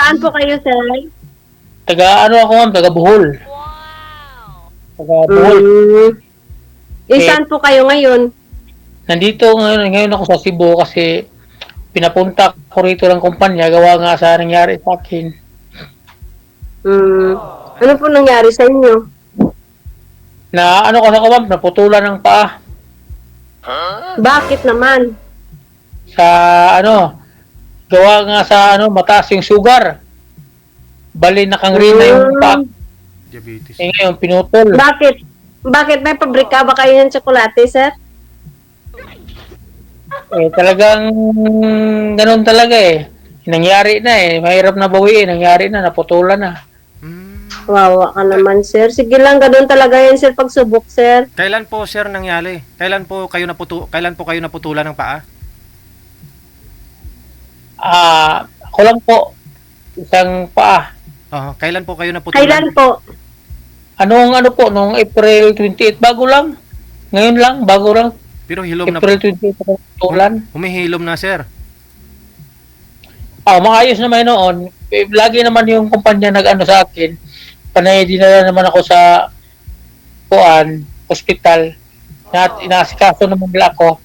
saan po kayo, sir? Taga ano ako ma'am, taga Bohol. Taga Bohol. Mm. Eh, Saan po kayo ngayon? nandito ngayon ako sa Cebu kasi pinapunta ko rito ng kumpanya gawa nga sa nangyari sa akin. Mm. Ano po nangyari sa inyo? Na ano kasi ako ma'am, naputulan ng paa Bakit naman? sa ano, gawa nga sa ano, mataas yung sugar. Bali nakangrina yung paa. Mm. Diabetes. Eh ngayon, pinutol. Bakit? Bakit may pabrika ba kayo ng tsokolate, sir? Eh talagang ganun talaga eh. Nangyari na eh. Mahirap na bawiin. Nangyari na, naputulan na. Mm. Wawa ka naman, sir. Sige lang, ganun talaga yan, sir, pagsubok, sir. Kailan po sir nangyari? Kailan po kayo naputulan ng paa? Ako lang po. Isang paa. Kailan po kayo naputulan? Kailan po? Ano po, nung April 28, bago lang. Ngayon lang, bago lang. Pero hilom na April 28 ako naputulan. Humihilom na sir. Maayos naman noon. Eh, lagi naman yung kumpanya nag-ano sa akin. Panay dinala naman ako sa hospital. Inaasikaso naman nila ako.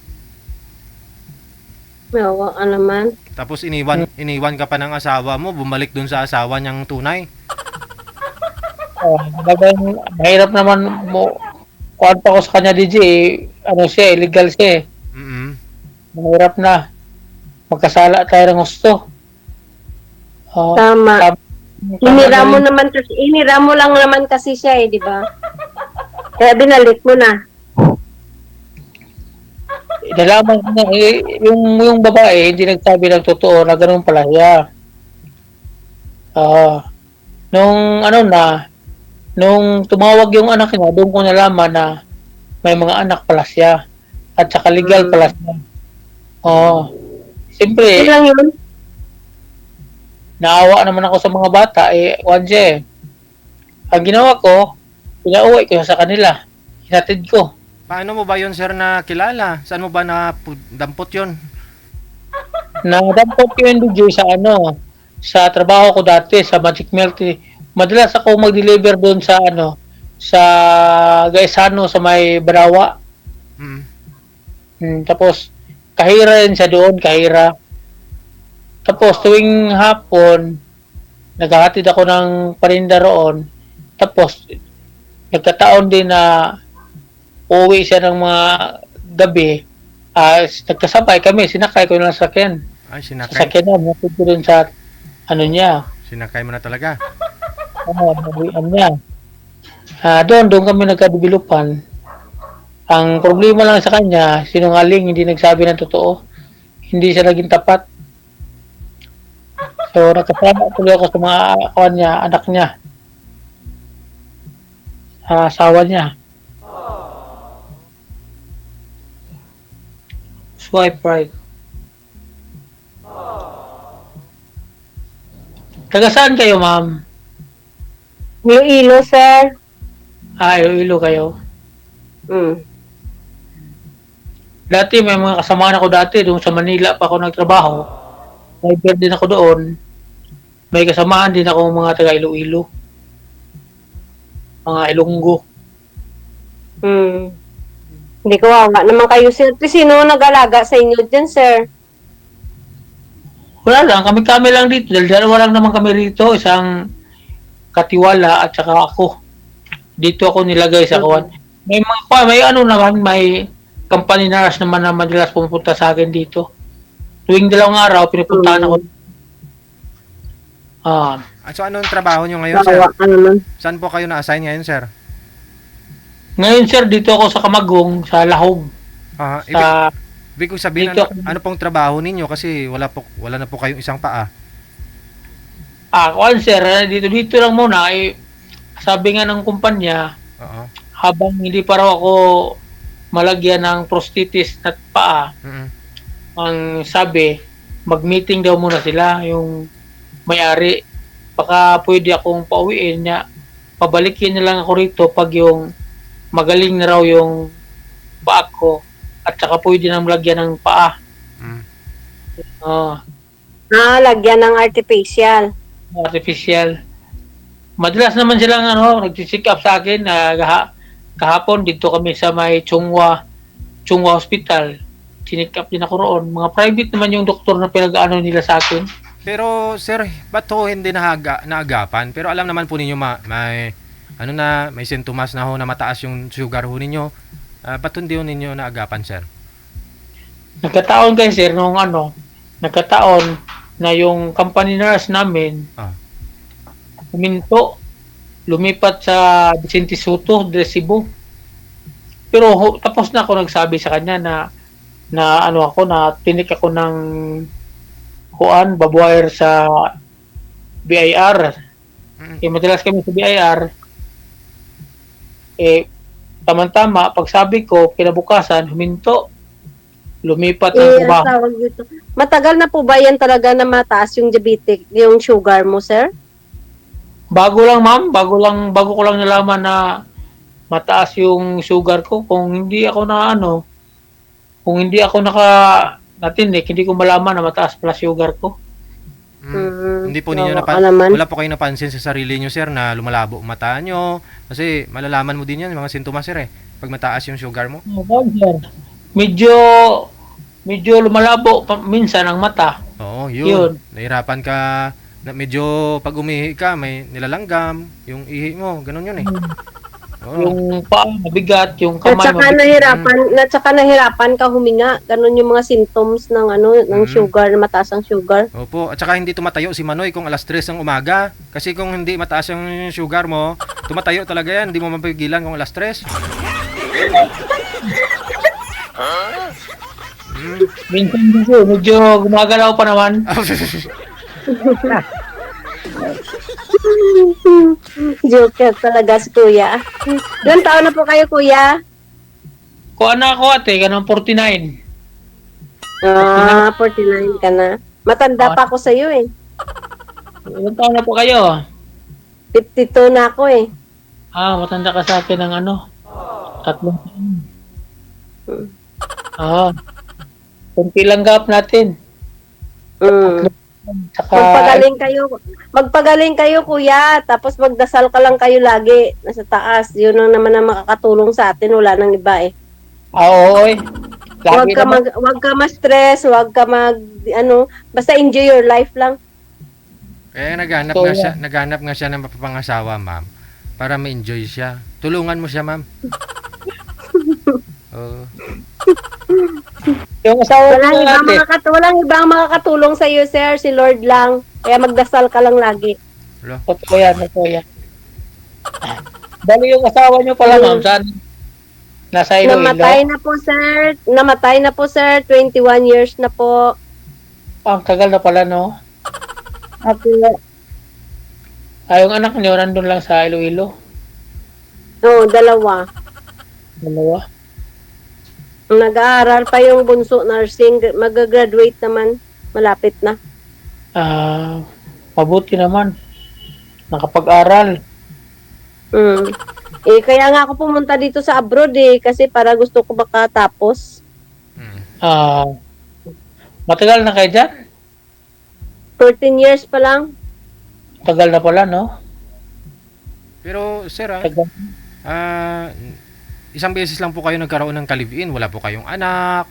Wawa ka naman. Tapos iniwan ka pa ng asawa mo, bumalik dun sa asawa niyang tunay. Talagang mahirap naman mo. Kuhan pa ako sa kanya, DJ. Ano siya, illegal siya eh. Mm. Mahirap na. Magkasala tayo ng gusto. Tama. Inira mo lang naman kasi siya eh, di ba? Kaya binalik mo na. Nalaman ko na, yung babae, hindi nagsabi ng totoo na ganun pala siya. Nung tumawag yung anak niya, doon ko nalaman na may mga anak pala siya. At saka legal pala siya. Siyempre, Yun lang yun. naawa naman ako sa mga bata, Wanje. Ang ginawa ko, pinauwi ko sa kanila. Hinatid ko. Paano mo ba yun sir na kilala? Saan mo ba na dampot yun? Nadampot ko yung DJ sa trabaho ko dati, sa Magic Milk. Madalas ako mag-deliver doon sa sa Gaisano, sa may Barawa. Mm. Tapos, kahira rin siya doon, kahira. Tapos, tuwing hapon, naghahatid ako ng parinda roon. Tapos, nagkataon din na uuwi siya ng mga gabi. Nagkasabay kami, sinakay ko lang sa sakyan. Ay, Sa sinakay. sakyan na, matid ko dun sa niya. Sinakay mo na talaga. Nawian niya. Doon kami nagkadevelopan. Ang problema lang sa kanya, sinungaling, hindi nagsabi ng totoo. Hindi siya naging tapat. So, nagkasama tuloy ako sa mga anak niya. Asawa niya. Swipe right. Taga saan kayo, ma'am? Iloilo, sir. Iloilo kayo. Dati may mga kasamaan ako dati doon sa Manila pa ako nagtrabaho. Driver din ako doon. May kasamaan din ako mga taga Iloilo. Mga Ilonggo. Hindi ko wawa naman kayo, sir. Sino nag-alaga sa inyo dyan, sir? Wala lang, kami lang dito. Dalawa lang naman kami rito. Isang katiwala at saka ako. Dito ako nilagay sa kawan. May naman, may company nurse naman na madalas pumupunta sa akin dito. Tuwing 2 araw, pinupuntahan ako. So anong trabaho nyo ngayon sir? Wawa ka naman. Saan po kayo na-assign ngayon sir? Ngayon sir, dito ako sa Kamagong, sa Lahog. Ibig sabihin, dito, ano pong trabaho ninyo kasi wala na po kayong isang paa. Sir, dito lang muna, sabi nga ng kumpanya, habang hindi pa raw ako malagyan ng prosthesis at paa, ang sabi, mag-meeting daw muna sila, yung may-ari. Baka pwede akong pauwiin niya. Pabalikin na lang ako rito pag yung magaling na raw yung paa ko at saka pwede nang lagyan ng paa. Lagyan ng artificial. artificial. Madalas naman silang nag-check up sa akin na kahapon dito kami sa may Chungwa Hospital. Chinik up din ako roon. Mga private naman yung doktor na pinag-ano nila sa akin. Pero sir, ba't ho hindi naagapan? Pero alam naman po ninyo may may sintomas na ho na mataas yung sugar ho ninyo. Ba't hindi ho ninyo naagapan, sir? Nagkataon kayo sir nagkataon na yung company nurse namin huminto, lumipat sa Vicente Soto de Cebu. Pero tapos na ako nagsabi sa kanya na tinik ako ng babuwire sa BIR. Madalas kami sa BIR. Tama-tama, pagsabi ko, kinabukasan, huminto. Lumipat ng trabaho. Matagal na po ba yan talaga na mataas yung diabetic, yung sugar mo, sir? Bago lang, ma'am. Bago ko lang nalaman na mataas yung sugar ko. Kung hindi ako natinik, hindi ko malaman na mataas pala sugar ko. Hindi po ninyo wala po kayo napansin sa sarili nyo, sir, na lumalabo ang mata nyo? Kasi malalaman mo din yan, mga sintomas, sir, pag mataas yung sugar mo. Medyo lumalabo minsan ang mata. Oo, yun. Nahirapan ka, medyo pag umihi ka, may nilalanggam, yung ihi mo, ganun yun Yung paa mabigat, yung kamay mabigat. At saka nahirapan ka huminga. Ganun yung mga symptoms ng sugar, mataas ang sugar. Opo, at saka hindi tumatayo si Manoy kung alas 3 ng umaga. Kasi kung hindi mataas yung sugar mo, tumatayo talaga yan, hindi mo mapigilan kung alas 3. Minsan medyo gumagalaw pa naman. Joker talaga si kuya. Ilang taon na po kayo, kuya? Kuha na ako kanang 49. 49 ka na. Matanda pa ako sa'yo Ilang taon na po kayo? 52 na ako Matanda ka sa akin ng 3 taon. Kunti lang gap natin. Magpagaling kayo, kuya. Tapos magdasal ka lang kayo lagi. Nasa taas. Yun lang naman ang makakatulong sa atin. Wala nang iba Oo, Wag ka ma-stress. Wag ka basta enjoy your life lang. Kaya naghanap nga siya ng mapapangasawa, ma'am. Para ma-enjoy siya. Tulungan mo siya, ma'am. Yung asawa walang ibang makakatulong sa iyo, sir. Si Lord lang. Kaya magdasal ka lang lagi. Totoo yan. Bali yung asawa niyo pala, ma'am, saan? Nasa Iloilo? Namatay na po, sir. 21 years na po. Ang tagal na pala, no? Yung anak niyo nandun lang sa Iloilo? Oo, dalawa. Nag-aaral pa yung bunso, nursing. Mag-graduate naman. Malapit na. Mabuti naman. Nakapag-aral. Kaya nga ako pumunta dito sa abroad kasi para gusto ko makatapos. Matagal na kayo dyan? 13 years pa lang. Tagal na pala, no? Pero, sir, isang beses lang po kayo nagkaroon ng kalibin. Wala po kayong anak.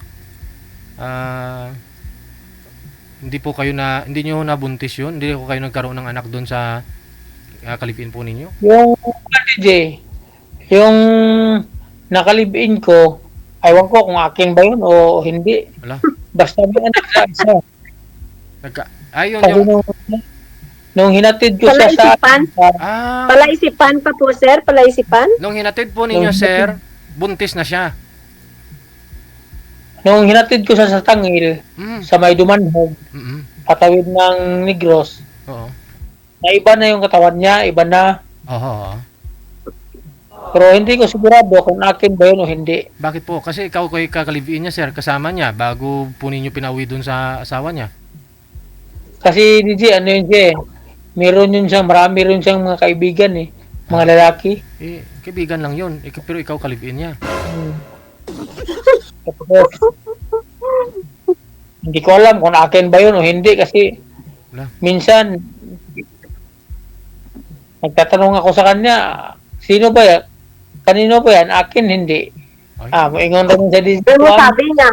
Hindi nyo nabuntis yun. Hindi ko kayo nagkaroon ng anak doon sa kalibin po ninyo. Yung nakalibin ko, aywan ko kung akin ba yun o hindi. Wala. Basta may anak sa isa. Nung hinatid ko siya sa... Palaisipan pa po, sir? Palaisipan? Nung hinatid po ninyo, sir, buntis na siya. Nung hinatid ko siya sa Tangil, sa may Dumanhog, patawid ng Negros, na iba na yung katawan niya, iba na. Pero hindi ko sigurado kung akin ba yun o hindi. Bakit po? Kasi ikaw kayo kakalibiin niya, sir, kasama niya, bago po ninyo pinauwi dun sa asawa niya. Kasi DJ, marami rin siyang mga kaibigan mga lalaki. Kaibigan lang yun, pero ikaw kalibiin niya. Hindi ko alam kung akin ba yun o hindi kasi minsan Nagtatanong ako sa kanya, sino ba yan? Kanino ba yan? Akin, hindi. Ay, Moingon naman siya dito. Ano sabi niya?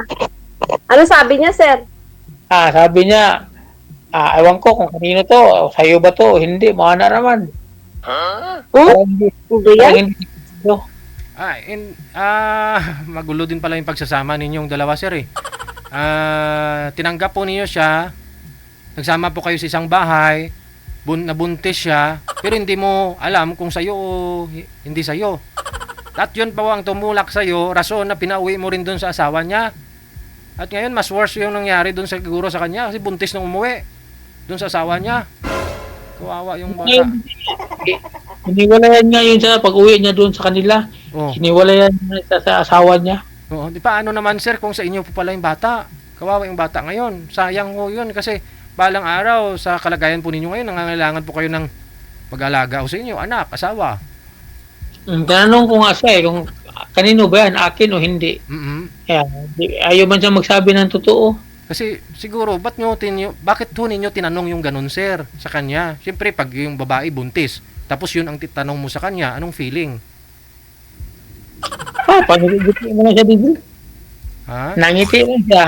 Ano sabi niya, sir? Sabi niya, ewan ko kung kanino to, sa'yo ba to, hindi, mana naman. Parang hindi, Hindi yan? parang hindi. magulo din pala yung pagsasama ninyong dalawa, sir eh. Tinanggap po ninyo siya, nagsama po kayo sa isang bahay, nabuntis siya, pero hindi mo alam kung sa'yo o hindi sa'yo. At yun pa ang tumulak sa'yo, rason na pinauwi mo rin dun sa asawa niya. At ngayon, mas worse yung nangyari dun sa siguro sa kanya kasi buntis nung umuwi dun sa asawa niya. Kawawa yung bata. Hiniwalayan nga yun sa pag-uwi niya doon sa kanila. Oh. Hiniwalayan niya sa asawa niya. Oo, di paano naman sir kung sa inyo po pala yung bata? Kawawa yung bata ngayon. Sayang ho yun kasi balang araw sa kalagayan po ninyo ngayon, nangangailangan po kayo ng pag-alaga o sa inyo, anak, asawa. Tinanong ko nga siya kung kanino ba yan, akin o hindi. Kaya, ayaw man siya magsabi ng totoo. Kasi siguro, bakit ho ninyo tinanong yung ganun sir sa kanya? Siyempre pag yung babae buntis, tapos yun ang titanong mo sa kanya, anong feeling? Panigiti mo na siya dito. Ha? Nangiti lang siya.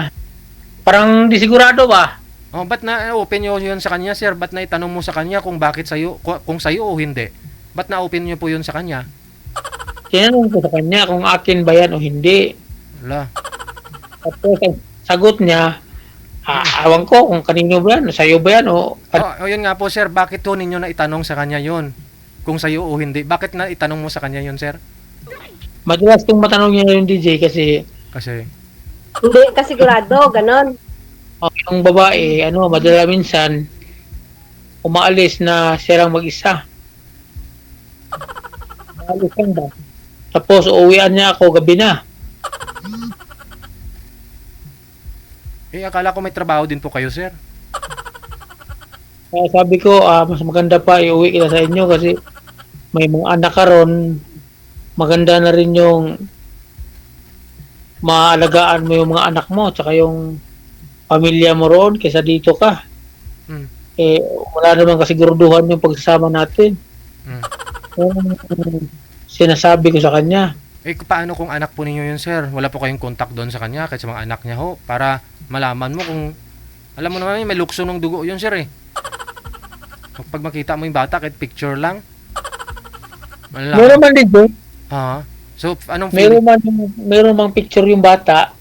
Parang di sigurado ba? Oh, ba't na-open nyo yun sa kanya, sir? Ba't na itanong mo sa kanya kung bakit sa'yo, kung sa'yo o hindi? Ba't na-open nyo po yun sa kanya? Tinanong ko sa kanya kung akin ba yan o hindi. Wala. Tapos ang sagot niya, awan ko kung kanino ba yan, sa'yo ba yan o... Yun nga po, sir. Bakit to ninyo na itanong sa kanya yun? Kung sa'yo o hindi. Bakit na itanong mo sa kanya yun, sir? Madalas kong matanong niya yung DJ kasi Kasi, Hindi, kasigurado, ganon. yung babae, madala minsan umaalis na siya lang mag-isa. Umaalis lang ba? Tapos uuwian niya ako gabi na. akala ko may trabaho din po kayo, sir. Kaya sabi ko, mas maganda pa iuwi kita sa inyo kasi may mga anak ka ron. Maganda na rin yung maalagaan mo yung mga anak mo tsaka yung pamilya mo roon kaysa dito ka. Wala naman kasiguraduhan yung pagsasama natin. Sinasabi ko sa kanya. Paano kung anak po ninyo yun, sir? Wala po kayong contact doon sa kanya kahit sa mga anak niya ho para malaman mo kung alam mo naman may lukso ng dugo yun, sir eh. Pag makita mo yung bata kahit picture lang. Meron man dito. So, anong feeling? Meron mang picture yung bata.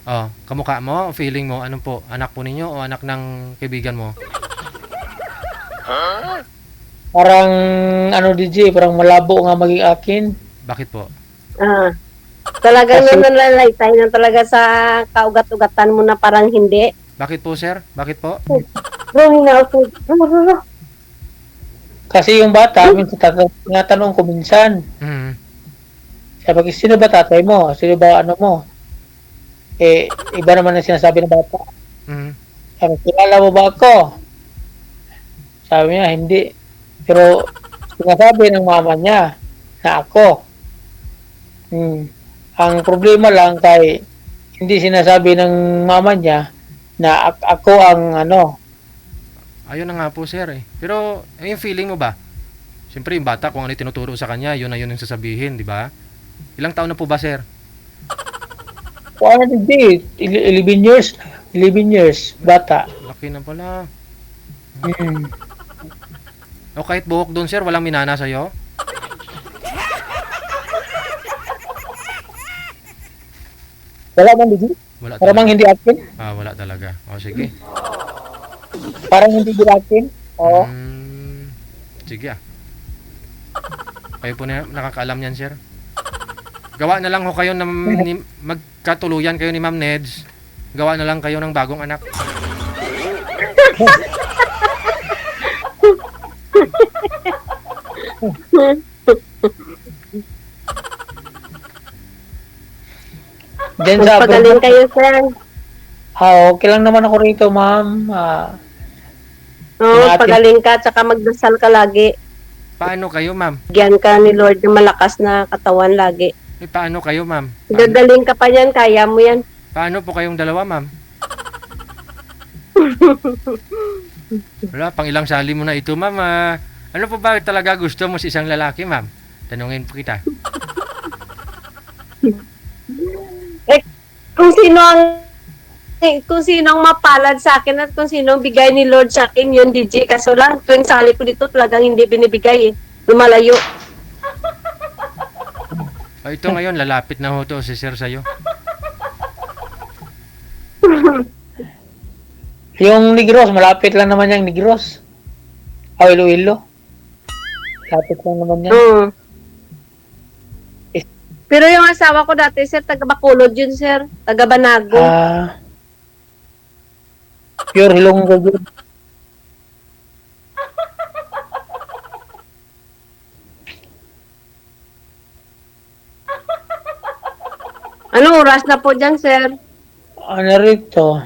Kamukha mo, feeling mo, anong po? Anak po ninyo o anak ng kaibigan mo? Parang, DJ, parang malabo nga maging akin. Bakit po? Talagang nanalaysay na talaga sa kaugat-ugatan mo na parang hindi. Bakit po, sir? Bakit po? Kasi yung bata, minsan tinatanong ko minsan. Sabi ko, sino ba tatay mo? Sino ba mo? Iba naman ang sinasabi ng bata. Sabi, kilala mo ba ako? Sabi niya, hindi. Pero, sinasabi ng mama niya na ako. Ang problema lang kay hindi sinasabi ng mama niya na ako ang Ayun na nga po, sir eh. Pero, yung feeling mo ba? Siyempre, yung bata, kung ano yung tinuturo sa kanya, yun na yun yung sasabihin, di ba? Ilang taon na po ba, sir? 11 years. 11 years, bata. Laki na pala. O kahit buhok doon, sir, walang minana sa'yo? Wala man, Ligi? Wala Parang talaga. hindi akin? Wala talaga. O, sige. Parang hindi din akin? Oo. Sige Kayo po na nakakaalam yan, sir. Gawa na lang ho kayo na magkatuluyan kayo ni Ma'am Neds. Gawa na lang kayo ng bagong anak. Diyan sa Pagaling kayo, sir. okay lang naman ako rito, ma'am. Pagaling ka, tsaka magdasal ka lagi. Paano kayo, ma'am? Bigyan ka ni Lord ng malakas na katawan lagi. Paano kayo, ma'am? Gagaling ka pa yan, kaya mo yan. Paano po kayong dalawa, ma'am? Wala, pang ilang sali mo na ito, ma'am. Ano po ba talaga gusto mo sa isang lalaki, ma'am? Tanungin po kita. Eh, kung sino ang mapalad sa akin at kung sino ang bigay ni Lord sa akin, yun, DJ. Kaso lang, tuwing sali ko dito, talagang hindi binibigay eh. Lumalayo. O, ito ngayon, lalapit na ho to si sir sa'yo. Yung Negros, malapit lang naman yung Negros. Iloilo. Lapit lang naman yan. Mm. Pero yung asawa ko dati, sir, taga Bacolod yun, sir. Taga Banago. Pure Hilonggo yun. Anong oras na po dyan, sir? Ano rito?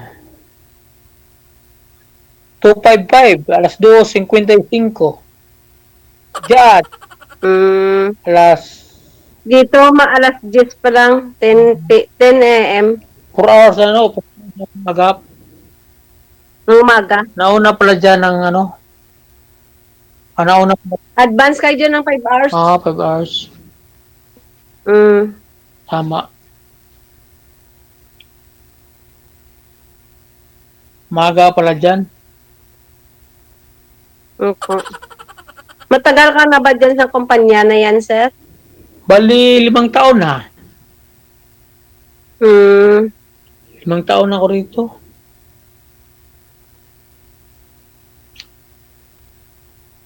2:55, alas 2:55. Diyan, alas Dito, alas 10 pa lang. 10 a.m. 4 hours na ano, magap. ng umaga. Nauna pala dyan ng ano. Nauna pala. Advance kayo dyan ng 5 hours. 5 hours. Mm. Tama. Maga pala dyan. Okay. Matagal ka na ba dyan sa kumpanya na yan, sir? Bali, 5 taon na. 5 taon na ako rito.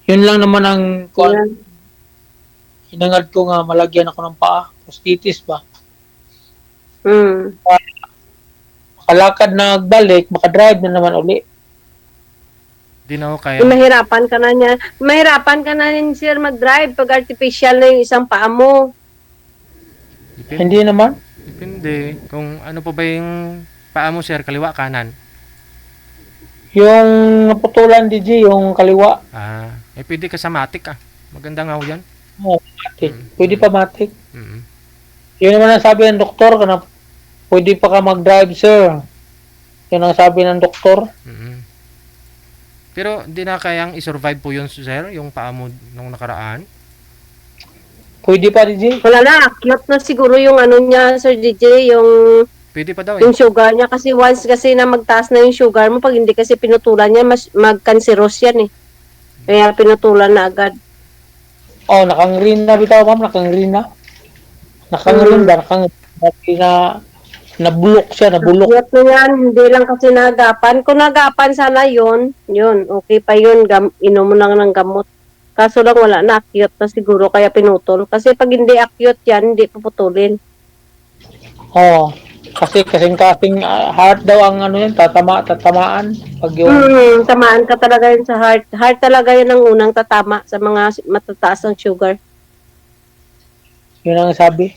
Yun lang naman ang Yan. hinangad ko nga malagyan ako ng paa. Prosthitis ba? Mm. Makalakad na nagbalik, makadrive na naman uli. Di na ho kaya. Mahirapan ka na niya. Mahirapan ka na rin, sir, mag-drive pag artificial na yung isang paa mo. Hindi naman. Depende. Kung ano po ba yung paa mo, sir, kaliwa, kanan? Yung naputulan, DJ, yung kaliwa. Pwede ka sa matik, Maganda nga ho yan. Matik. Pwede pa matik. Mm. Yun naman ang sabi ng doktor, na pwede pa ka mag-drive, sir. Yun ang sabi ng doktor. Mm. Pero di na kayang i-survive po yun, sir, yung paa mo nung nakaraan? Pwede pa, DJ. Wala na, akyat na siguro yung ano niya, Sir DJ, yung Pwede pa daw yung sugar niya. Kasi once kasi na magtaas na yung sugar mo, pag hindi kasi pinutulan niya, magkanseros yan eh. Kaya pinutulan na agad. Nakangreen na bitaw, ma'am. Nakangreen na. Nakangreen ba? Nabulok siya, nabulok. Akyat na yan, hindi lang kasi nagapan. Kung nagapan sana yun, okay pa yun, inom mo lang ng gamot. Kaso lang wala na, akyat na siguro, kaya pinutol. Kasi pag hindi akyat yan, hindi paputulin. Kasi kasing-kasing heart daw ang ano yan, tatamaan. Pag yung... Tamaan ka talaga yun sa heart. Heart talaga yun ang unang tatama sa mga matataas ng sugar. Yun ang sabi.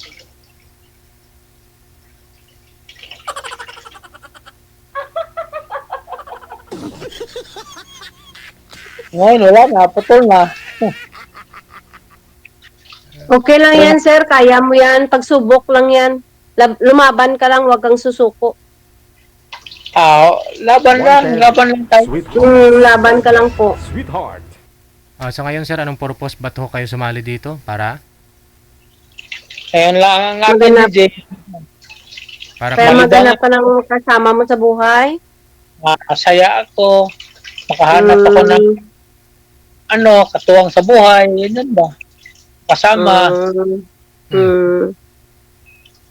Ngayon, wala na, putol na. Okay lang yan, sir. Kaya mo yan. Pagsubok lang yan. Lumaban ka lang, wag kang susuko. Laban lang tayo. Laban ka lang po. Sweetheart. So ngayon, sir, anong purpose ba to kayo sumali dito? Para? Ayun lang ang akin, DJ. Para Kaya Malibang- maghanap ka ng kasama mo sa buhay. Masaya ako. Makahanap ako ng katuwang sa buhay. Yan ba? Kasama.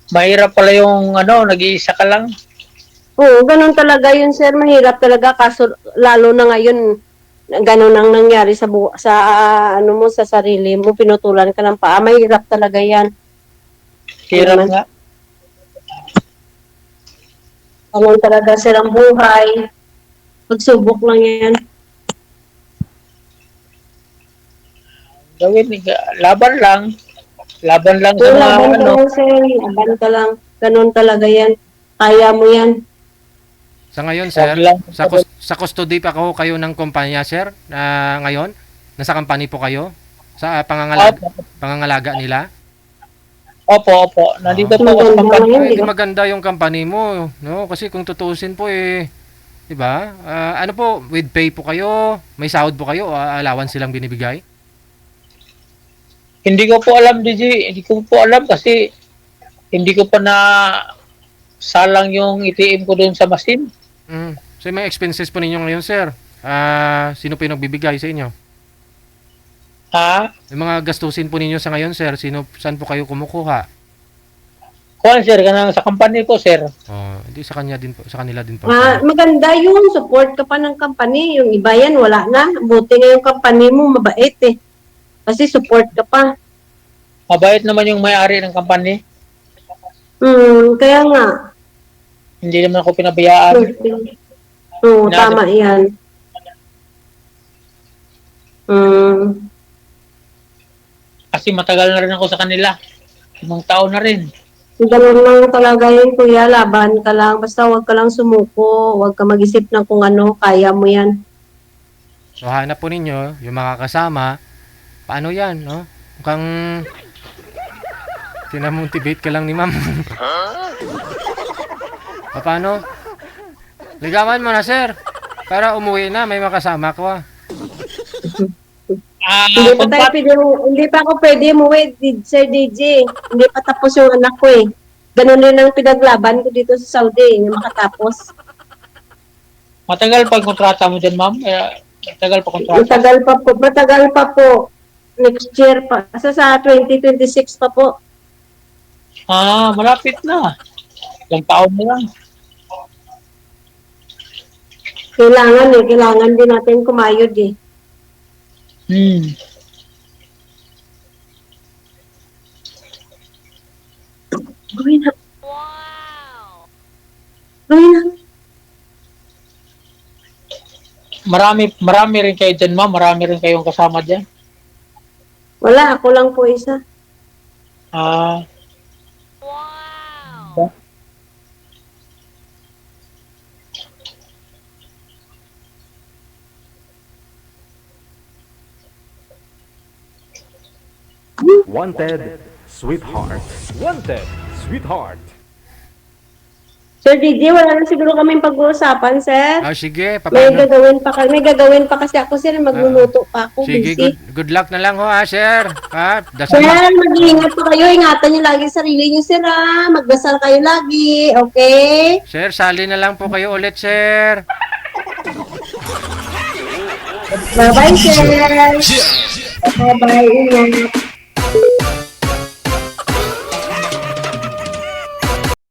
Mahirap pala yung nag-iisa ka lang. Oo, ganun talaga yun, sir. Mahirap talaga. Kaso lalo na ngayon, ganun ang nangyari sa sa sarili mo. Pinutulan ka ng paa. Mahirap talaga yan. Hirap nga. Ganun talaga, sir, ang buhay. Pagsubok lang yan. Gawin, laban lang. Laban lang sa mga Laban ka lang, sir. Laban ka lang. Ganun talaga yan. Kaya mo yan. sa ngayon, sir, Wag lang. sa custody pa kayo ng kumpanya, sir, ngayon? Nasa company po kayo? Sa pangangalaga nila? Opo. Nandito po ako sa company. Hindi maganda yung company mo, no? Kasi kung tutusin po 'di ba? Ano po, with pay po kayo? May sahod po kayo o allowance silang binibigay? Hindi ko po alam, DJ. Hindi ko po alam kasi hindi ko pa na salang yung ATM ko doon sa machine. So, may expenses po ninyo ngayon, sir. Sino po yung nagbibigay sa inyo? Ha? Yung mga gastusin po ninyo sa ngayon, sir, saan po kayo kumukuha? Kuan, sir, kanang sa company ko, sir. Hindi sa kanila din po. Maganda yun. Support ka pa ng company. Yung iba yan, wala na. Buti nga yung company mo, mabait eh. Kasi support ka pa. Mabait naman yung may-ari ng company. Kaya nga. Hindi naman ako pinabayaan. Oo, tama yan. Kasi matagal na rin ako sa kanila. 5 taon na rin. Ganun lang talaga yun, kuya. Laban ka lang. Basta huwag ka lang sumuko. Huwag ka mag-isip ng kung ano. Kaya mo yan. So, hanap po ninyo, yung mga kasama, paano yan, no? Mukhang tinamotivate ka lang ni ma'am. Paano? Ligawan mo na, sir. Para umuwi na, may makasama ko. Hindi pa ako pwede umuwi, Sir DJ. Hindi pa tapos yung anak ko eh. Ganun din ang pinaglaban ko dito sa Saudi, yung makatapos. Matagal pa kontrata mo dyan, ma'am? Matagal pa kontrata? Matagal pa po. Next year pa. Sa 2026 pa po. Malapit na. Ilang taon na lang. Kailangan din natin kumayod eh. Gawin na. Wow! Gawin na. Marami rin kayo dyan, ma'am. Marami rin kayong kasama dyan. Wala, ako lang po isa. Wow! Wanted, sweetheart. Wanted, sweetheart. Sir DJ, wala na siguro kaming pag-uusapan, sir. Sige, May paano? gagawin pa kasi ako, sir. Magluluto pa ako. Sige, busy. good luck na lang ho, sir. Sir, mag-iingat po kayo. Ingatan niyo lagi sarili niyo, sir. Magdasal kayo lagi. Okay? Sir, sali na lang po kayo ulit, sir. Bye-bye, sir. Bye-bye. Ingat.